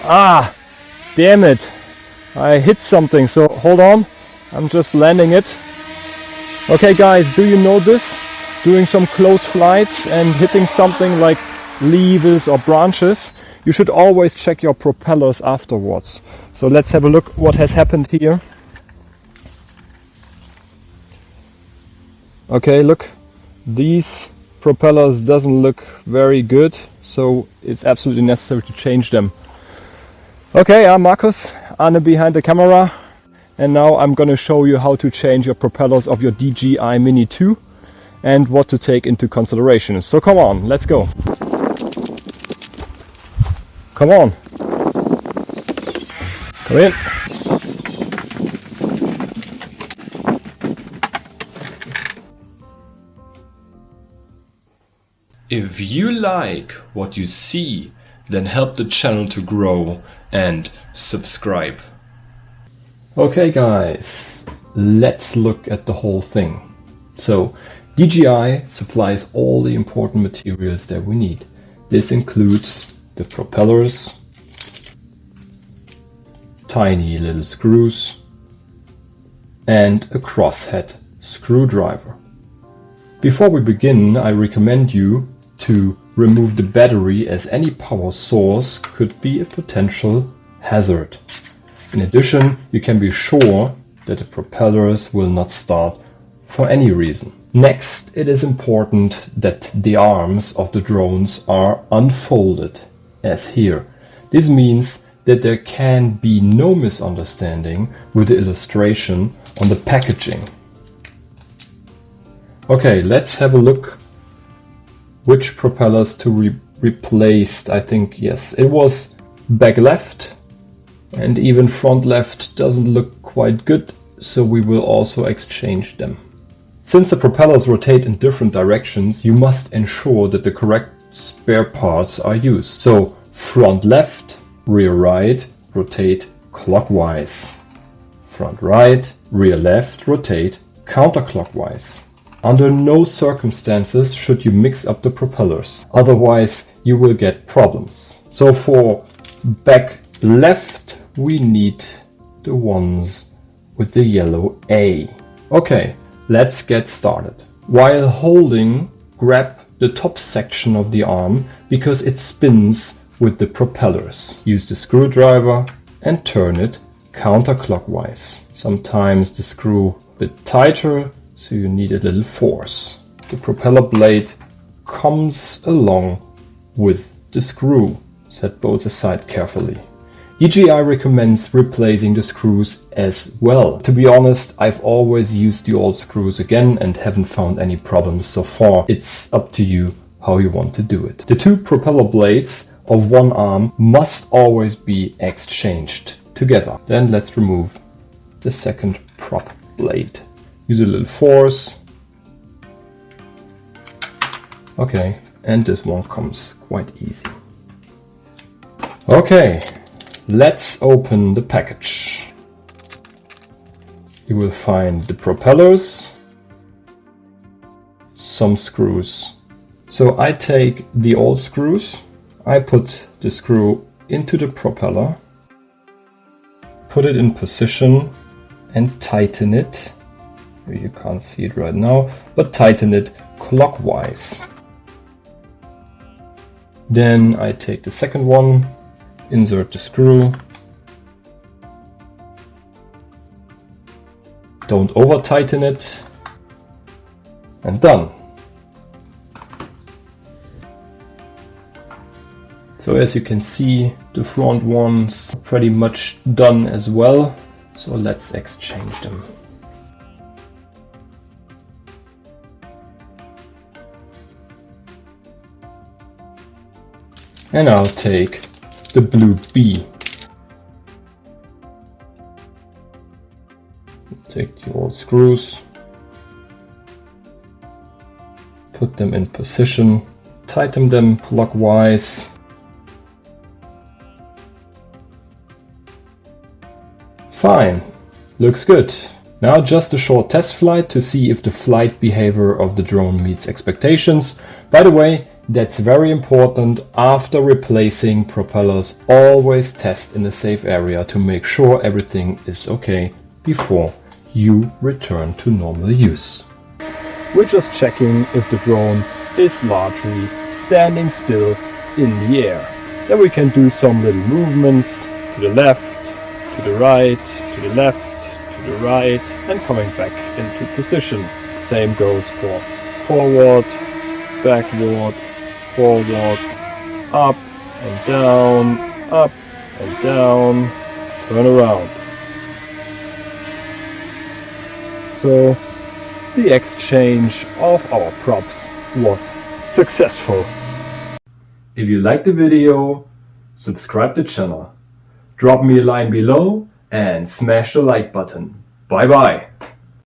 Ah, damn it. I hit something, so hold on. I'm just landing it. Okay guys, do you know this? Doing some close flights and hitting something like leaves or branches, you should always check your propellers afterwards. So let's have a look what has happened here. Okay, look, these propellers doesn't look very good, so it's absolutely necessary to change them. Okay, I'm Markus, Arne behind the camera, and now I'm gonna show you how to change your propellers of your DJI Mini 2 and what to take into consideration. So come on, let's go. Come on. Come in. If you like what you see, then help the channel to grow and subscribe. Okay guys, let's look at the whole thing. So DJI supplies all the important materials that we need. This includes the propellers, tiny little screws, and a crosshead screwdriver. Before we begin, I recommend you to remove the battery, as any power source could be a potential hazard. In addition, you can be sure that the propellers will not start for any reason. Next, it is important that the arms of the drones are unfolded, as here. This means that there can be no misunderstanding with the illustration on the packaging. Okay, let's have a look which propellers to replace. I think, yes, it was back left, and even front left doesn't look quite good, so we will also exchange them. Since the propellers rotate in different directions, you must ensure that the correct spare parts are used. So front left, rear right, rotate clockwise. Front right, rear left, rotate counterclockwise. Under no circumstances should you mix up the propellers, otherwise you will get problems. So for back left, we need the ones with the yellow A. Okay, let's get started. While holding, grab the top section of the arm because it spins with the propellers. Use the screwdriver and turn it counterclockwise. Sometimes the screw a bit tighter, so you need a little force. The propeller blade comes along with the screw. Set both aside carefully. DJI recommends replacing the screws as well. To be honest, I've always used the old screws again and haven't found any problems so far. It's up to you how you want to do it. The two propeller blades of one arm must always be exchanged together. Then let's remove the second prop blade. Use a little force. Okay, and this one comes quite easy. Okay, let's open the package. You will find the propellers, some screws. So I take the old screws, I put the screw into the propeller, put it in position and tighten it. You can't see it right now, but tighten it clockwise. Then I take the second one, insert the screw. Don't over tighten it, and done. So as you can see, the front ones are pretty much done as well. So let's exchange them. And I'll take the blue B. Take the old screws, put them in position, tighten them clockwise. Fine, looks good. Now just a short test flight to see if the flight behavior of the drone meets expectations. By the way, That's very important. After replacing propellers, always test in a safe area to make sure everything is okay before you return to normal use. We're just checking if the drone is largely standing still in the air. Then we can do some little movements to the left, to the right, to the left, to the right, and coming back into position. Same goes for forward, backward, forward, up and down, up and down, turn around. So the exchange of our props was successful. If you liked the video, subscribe the channel, drop me a line below and smash the like button. Bye bye!